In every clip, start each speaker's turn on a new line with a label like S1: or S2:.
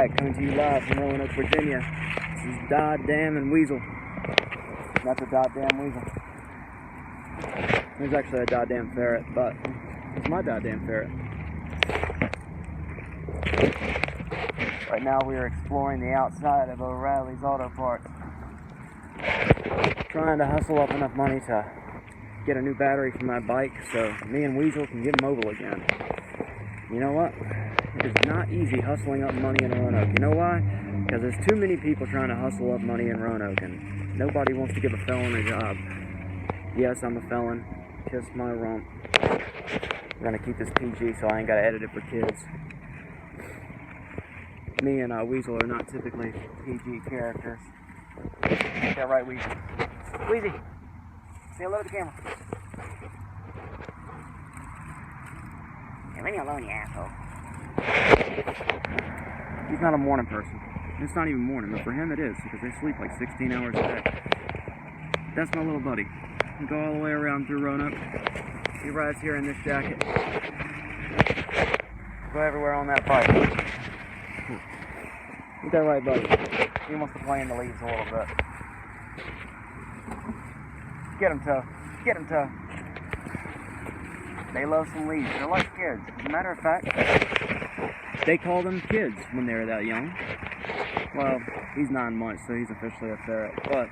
S1: Alright, coming to you live from Roanoke, Virginia. This is Goddamn and Weasel. That's a goddamn weasel. There's actually a goddamn ferret, but it's my goddamn ferret. Right now we are exploring the outside of O'Reilly's Auto Parts. Trying to hustle up enough money to get a new battery for my bike so me and Weasel can get mobile again. You know what? It is not easy hustling up money in Roanoke. You know why? Because there's too many people trying to hustle up money in Roanoke, and nobody wants to give a felon a job. Yes, I'm a felon. Kiss my rump. I'm gonna keep this PG so I ain't gotta edit it for kids. Me and Weasel are not typically PG characters. Get that right, Weasel. Weezy! Say hello to the camera. Hey, leave me alone, you asshole. He's not a morning person. It's not even morning, but for him it is, because they sleep like 16 hours a day. That's my little buddy. We go all the way around through Roanoke. He rides here in this jacket. Go everywhere on that bike. Get that right, buddy. He wants to play in the leaves a little bit. Get him, Toe. Get him, Toe. They love some leaves. They're like kids. As a matter of fact, they call them kids when they're that young. Well, he's 9 months, so he's officially a ferret. But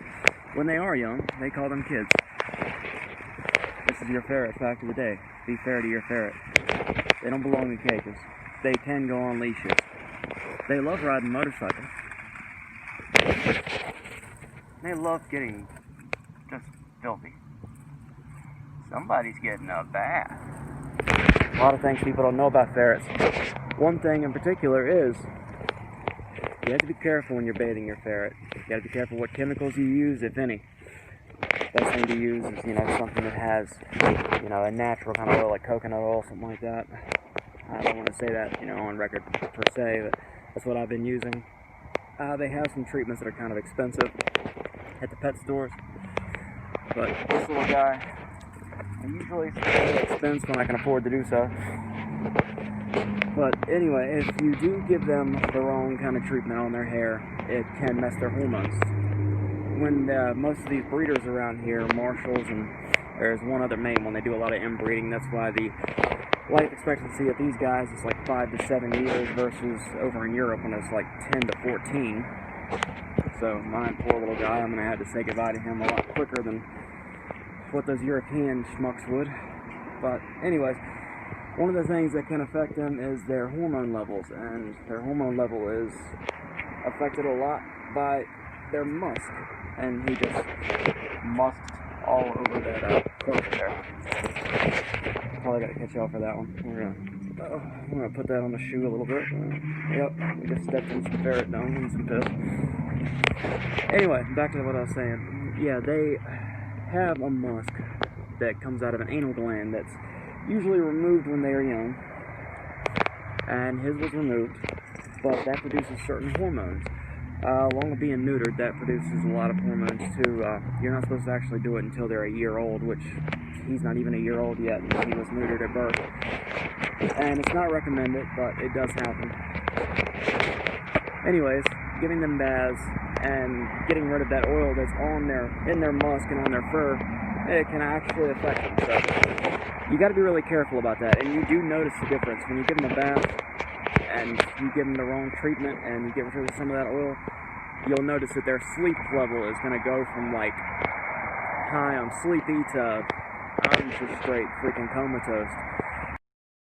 S1: when they are young, they call them kids. This is your ferret fact of the day. Be fair to your ferret. They don't belong in cages. They can go on leashes. They love riding motorcycles. They love getting just filthy. Somebody's getting a bath. A lot of things people don't know about ferrets. One thing in particular is you have to be careful when you're bathing your ferret. You got to be careful what chemicals you use, if any. Best thing to use is, something that has, a natural kind of oil, like coconut oil, something like that. I don't want to say that, on record per se, but that's what I've been using. They have some treatments that are kind of expensive at the pet stores, but this little guy, I usually spend the expense when I can afford to do so. But anyway, if you do give them the wrong kind of treatment on their hair, it can mess their hormones. When most of these breeders around here, Marshalls, and there's one other main one, they do a lot of inbreeding. That's why the life expectancy of these guys is like 5 to 7 years versus over in Europe when it's like 10 to 14. So my poor little guy, I'm going to have to say goodbye to him a lot quicker than what those European schmucks would. But anyways, one of the things that can affect them is their hormone levels, and their hormone level is affected a lot by their musk. And he just musked all over that carpet there. Probably got to catch y'all for that one. I'm gonna put that on the shoe a little bit. Yep, we just stepped in some ferret dung and some piss. Anyway, back to what I was saying. Yeah, they have a musk that comes out of an anal gland that's usually removed when they are young. And his was removed, but that produces certain hormones. Along with being neutered, that produces a lot of hormones too. You're not supposed to actually do it until they're a year old, which he's not even a year old yet. He was neutered at birth. And it's not recommended, but it does happen. Anyways, giving them baths and getting rid of that oil that's in their musk and on their fur, it can actually affect them. So you got to be really careful about that. And you do notice the difference when you give them a bath and you give them the wrong treatment and you get rid of some of that oil. You'll notice that their sleep level is going to go from like high on sleepy to I'm just straight freaking comatose.